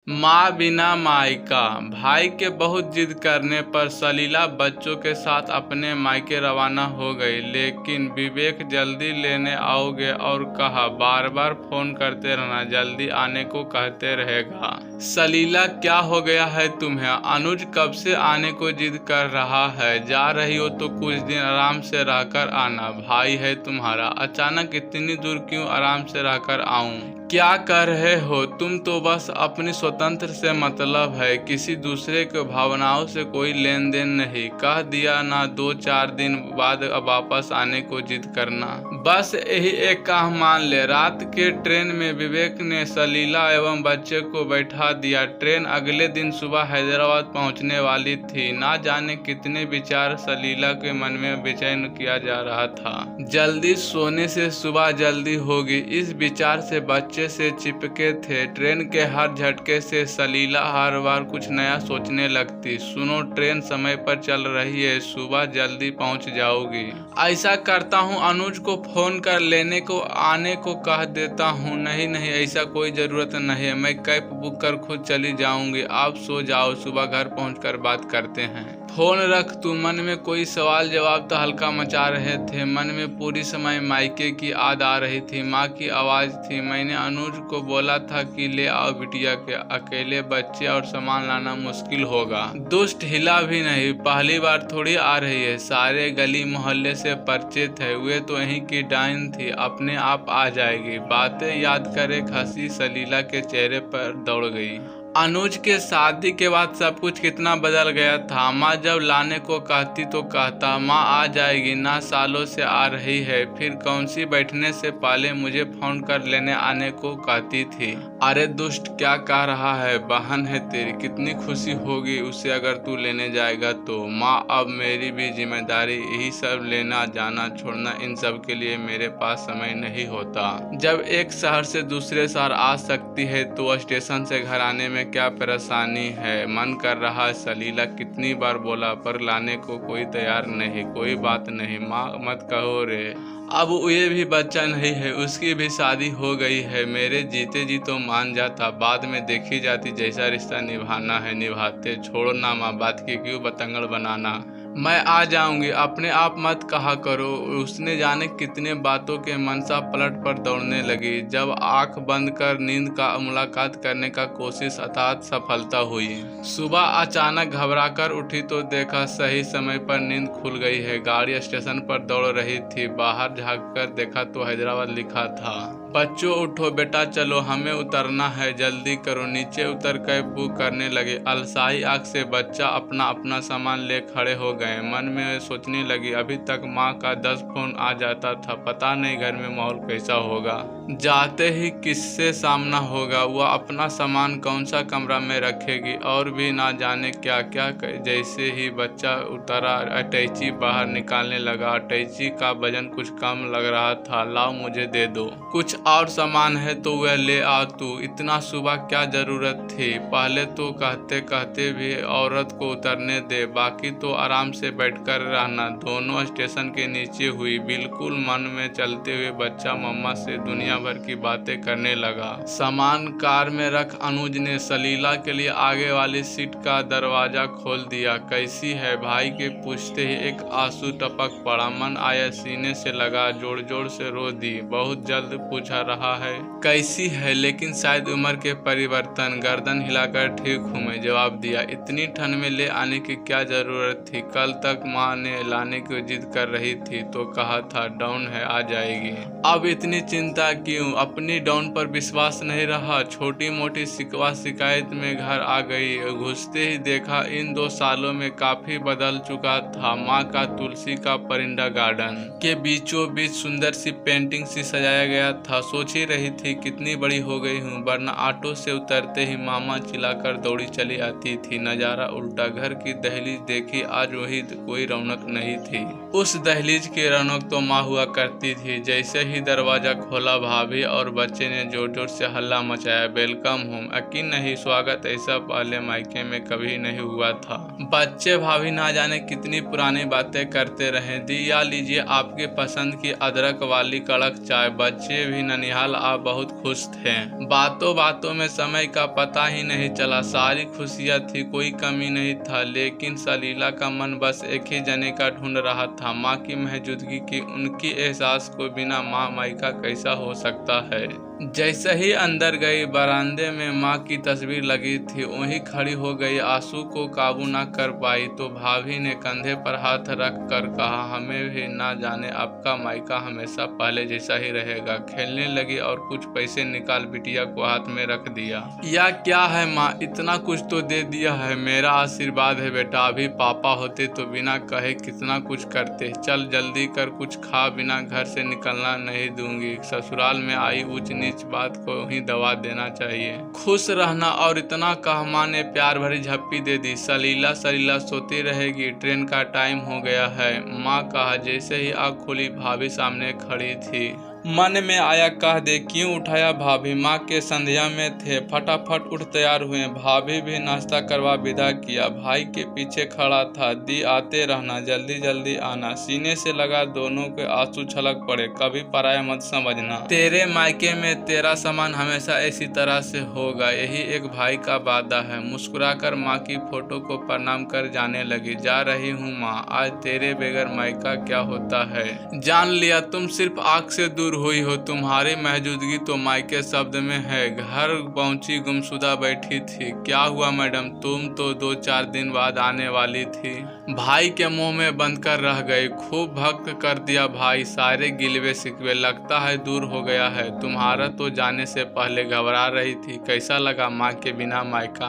माँ बिना मायका। भाई के बहुत जिद करने पर सलीला बच्चों के साथ अपने मायके रवाना हो गई, लेकिन विवेक जल्दी लेने आओगे और कहा बार बार फोन करते रहना, जल्दी आने को कहते रहेगा। सलीला क्या हो गया है तुम्हें? अनुज कब से आने को जिद कर रहा है। जा रही हो तो कुछ दिन आराम से रहकर आना, भाई है तुम्हारा। अचानक इतनी दूर क्यों आराम से रहकर आऊं? क्या कर रहे हो तुम? तो बस अपनी स्वतंत्र से मतलब है, किसी दूसरे के भावनाओं से कोई लेन देन नहीं। कह दिया ना 2-4 दिन बाद वापस आने को जिद करना। बस यही एक काम मान ले। रात के ट्रेन में विवेक ने सलीला एवं बच्चे को बैठा दिया। ट्रेन अगले दिन सुबह हैदराबाद पहुंचने वाली थी। ना जाने कितने विचार सलीला के मन में बेचैन किया जा रहा था। जल्दी सोने से सुबह जल्दी होगी, इस विचार से बच्चे से चिपके थे। ट्रेन के हर झटके से सलीला हर बार कुछ नया सोचने लगती। सुनो, ट्रेन समय पर चल रही है, सुबह जल्दी पहुंच जाओगी। ऐसा करता हूं, अनुज को फोन कर लेने को आने को कह देता हूं। नहीं नहीं, ऐसा कोई जरूरत नहीं है, मैं कैब बुक कर खुद चली जाऊंगी। आप सो जाओ, सुबह घर पहुंचकर बात करते हैं। फोन रख तू। मन में कोई सवाल जवाब तो हल्का मचा रहे थे। मन में पूरी समय मायके की याद आ रही थी। माँ की आवाज़ थी, मैंने अनुज को बोला था कि ले आओ बिटिया के, अकेले बच्चे और सामान लाना मुश्किल होगा। दुष्ट हिला भी नहीं। पहली बार थोड़ी आ रही है, सारे गली मोहल्ले से परिचित है। वे तो यहीं की डाइन थी, अपने आप आ जाएगी। बातें याद करे हंसी सलीला के चेहरे पर दौड़ गई। अनुज के शादी के बाद सब कुछ कितना बदल गया था। माँ जब लाने को कहती तो कहता माँ आ जाएगी ना, सालों से आ रही है। फिर कौन सी बैठने से पहले मुझे फोन कर लेने आने को कहती थी। अरे दुष्ट, क्या कह रहा है? बहन है तेरी, कितनी खुशी होगी उसे अगर तू लेने जाएगा तो। माँ अब मेरी भी जिम्मेदारी, यही सब लेना जाना छोड़ना, इन सब के लिए मेरे पास समय नहीं होता। जब एक शहर से दूसरे शहर आ सकती है तो स्टेशन से घर आने में क्या परेशानी है? मन कर रहा है। सलीला कितनी बार बोला पर लाने को कोई तैयार नहीं। कोई बात नहीं माँ, मत कहो रे। अब ये भी बच्चा नहीं है, उसकी भी शादी हो गई है। मेरे जीते जी तो मान जाता, बाद में देखी जाती। जैसा रिश्ता निभाना है निभाते। छोड़ो ना माँ, बात की क्यों बतंगड़ बनाना। मैं आ जाऊंगी, अपने आप मत कहा करो। उसने जाने कितने बातों के मनसा पलट पर दौड़ने लगी। जब आंख बंद कर नींद का मुलाकात करने का कोशिश अर्थात सफलता हुई। सुबह अचानक घबराकर उठी तो देखा सही समय पर नींद खुल गई है। गाड़ी स्टेशन पर दौड़ रही थी। बाहर झाँक कर देखा तो हैदराबाद लिखा था। बच्चों उठो बेटा, चलो हमें उतरना है, जल्दी करो। नीचे उतर कैब बुक करने लगे। अलसाई आंख से बच्चा अपना अपना सामान ले खड़े हो गए। मन में सोचने लगी, अभी तक माँ का 10 फोन आ जाता था, पता नहीं घर में माहौल कैसा होगा। जाते ही किससे सामना होगा, वह अपना सामान कौन सा कमरा में रखेगी, और भी ना जाने क्या क्या। जैसे ही बच्चा उतरा अटैची बाहर निकालने लगा। अटैची का वजन कुछ कम लग रहा था। लाओ मुझे दे दो, कुछ और सामान है तो वह ले आ तू। इतना सुबह क्या जरूरत थी? पहले तो कहते कहते भी औरत को उतरने दे, बाकी तो आराम से बैठकर रहना। दोनों स्टेशन के नीचे हुई। बिल्कुल मन में चलते हुए बच्चा मम्मा से दुनिया भर की बातें करने लगा। सामान कार में रख अनुज ने सलीला के लिए आगे वाली सीट का दरवाजा खोल दिया। कैसी है? भाई के पूछते ही एक आंसू टपक पड़ा। मन आया सीने से लगा, जोर जोर से रो दी। बहुत जल्द पूछा रहा है कैसी है, लेकिन शायद उम्र के परिवर्तन। गर्दन हिलाकर ठीक हूँ मैं, जवाब दिया। इतनी ठंड में ले आने की क्या जरूरत थी? कल तक माँ ने लाने की जिद कर रही थी तो कहा था डाउन है आ जाएगी। अब इतनी चिंता क्यों? अपनी डाउन पर विश्वास नहीं रहा। छोटी मोटी शिकवा शिकायत में घर आ गई। घुसते ही देखा इन 2 सालों में काफी बदल चुका था। माँ का तुलसी का परिंदा गार्डन के बीचों बीच सुंदर सी पेंटिंग सी सजाया गया था। सोच ही रही थी कितनी बड़ी हो गई हूँ, वरना ऑटो से उतरते ही मामा चिल्लाकर दौड़ी चली आती थी। नजारा उल्टा। घर की दहलीज देखी, आज वही कोई रौनक नहीं थी। उस दहलीज की रौनक तो माँ हुआ करती थी। जैसे ही दरवाजा खोला, भाभी और बच्चे ने जोर जोर से हल्ला मचाया, वेलकम होम। यकीन नहीं, स्वागत ऐसा पहले मायके में कभी नहीं हुआ था। बच्चे भाभी ना जाने कितनी पुरानी बातें करते रहे। दिया लीजिए आपकी पसंद की अदरक वाली कड़क चाय। बच्चे भी ननिहाल आ बहुत खुश थे। बातों बातों में समय का पता ही नहीं चला, सारी खुशियाँ थी, कोई कमी नहीं था। लेकिन सलीला का मन बस एक ही जने का ढूंढ रहा था, माँ की मौजूदगी की। उनकी एहसास को बिना माँ माइका कैसा हो सकता है। जैसे ही अंदर गई, बरामदे में माँ की तस्वीर लगी थी, वहीं खड़ी हो गई। आंसू को काबू ना कर पाई तो भाभी ने कंधे पर हाथ रख कर कहा, हमें भी ना जाने आपका मायका हमेशा पहले जैसा ही रहेगा। खेलने लगी और कुछ पैसे निकाल बिटिया को हाथ में रख दिया। या क्या है माँ, इतना कुछ तो दे दिया है, मेरा आशीर्वाद है बेटा। अभी पापा होते तो बिना कहे कितना कुछ करते। चल जल्दी कर, कुछ खा, बिना घर से निकलना नहीं दूंगी। ससुराल में आई ऊंच नीच बात को ही दबा देना चाहिए। खुश रहना। और इतना कहा माँ ने प्यार भरी झप्पी दे दी। सलीला सलीला सोती रहेगी, ट्रेन का टाइम हो गया है, माँ कहा। जैसे ही आँख खोली, भाभी सामने खड़ी थी। मन में आया कह दे क्यों उठाया भाभी, माँ के संध्या में थे। फटाफट उठ तैयार हुए, भाभी भी नाश्ता करवा विदा किया। भाई के पीछे खड़ा था, दी आते रहना, जल्दी जल्दी आना। सीने से लगा, दोनों के आंसू छलक पड़े। कभी पराया मत समझना, तेरे मायके में तेरा सामान हमेशा इसी तरह से होगा, यही एक भाई का वादा है। मुस्कुराकर माँ की फोटो को प्रणाम कर जाने लगी। जा रही हूँ माँ, आज तेरे बगैर मायका क्या होता है। जान लिया तुम सिर्फ आँख से दूर हुई हो, तुम्हारी मौजूदगी तो मायके शब्द में है। घर पहुंची, गुमशुदा बैठी थी। क्या हुआ मैडम, तुम तो 2-4 दिन बाद आने वाली थी। भाई के मुंह में बंद कर रह गई। खूब भक्त कर दिया भाई, सारे गिलवे शिकवे लगता है दूर हो गया है। तुम्हारा तो जाने से पहले घबरा रही थी। कैसा लगा माँ के बिना मायका।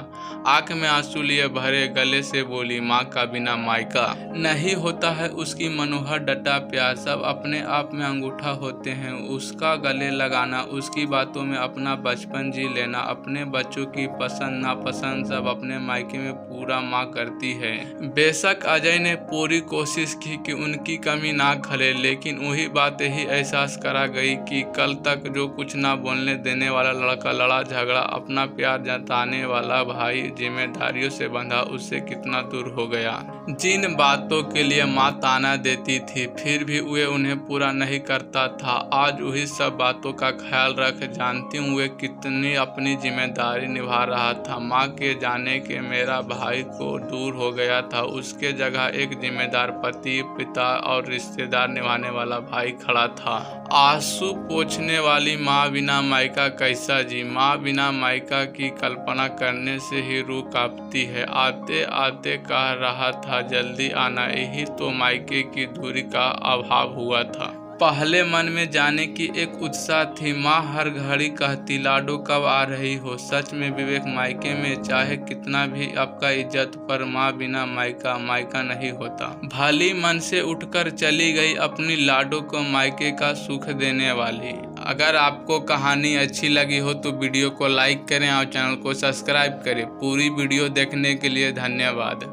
आंख में आंसू लिए भरे, गले से बोली, माँ का बिना मायका नहीं होता है। उसकी मनोहर डटा प्यार सब अपने आप में अंगूठा होते हैं। उसका गले लगाना, उसकी बातों में अपना बचपन जी लेना, अपने बच्चों की पसंद नापसंद सब अपने मायके में पूरा माँ करती है। बेशक अजय ने पूरी कोशिश की कि उनकी कमी ना खले, लेकिन वही बात ही एहसास करा गई कि कल तक जो कुछ ना बोलने देने वाला लड़का लड़ा झगड़ा, अपना प्यार जताने वाला भाई जिम्मेदारियों से बंधा, उससे कितना दूर हो गया। जिन बातों के लिए माँ ताना देती थी, फिर भी वे उन्हें पूरा नहीं करता था। आज वही सब बातों का ख्याल रख, जानती हूँ वे कितनी अपनी जिम्मेदारी निभा रहा था। माँ के जाने के मेरा भाई को दूर हो गया था, उसके जगह एक जिम्मेदार पति, पिता और रिश्तेदार निभाने वाला भाई खड़ा था। आंसू पोंछने वाली माँ बिना मायका कैसा जी। माँ बिना मायका की कल्पना करने से ही रूह कांपती है। आते आते कह रहा था जल्दी आना, यही तो मायके की दूरी का अभाव हुआ था। पहले मन में जाने की एक उत्साह थी। माँ हर घड़ी कहती, लाडो कब आ रही हो। सच में विवेक, मायके में चाहे कितना भी आपका इज्जत, पर माँ बिना मायका मायका नहीं होता। भली मन से उठकर चली गई अपनी लाडो को मायके का सुख देने वाली। अगर आपको कहानी अच्छी लगी हो तो वीडियो को लाइक करें और चैनल को सब्सक्राइब करें। पूरी वीडियो देखने के लिए धन्यवाद।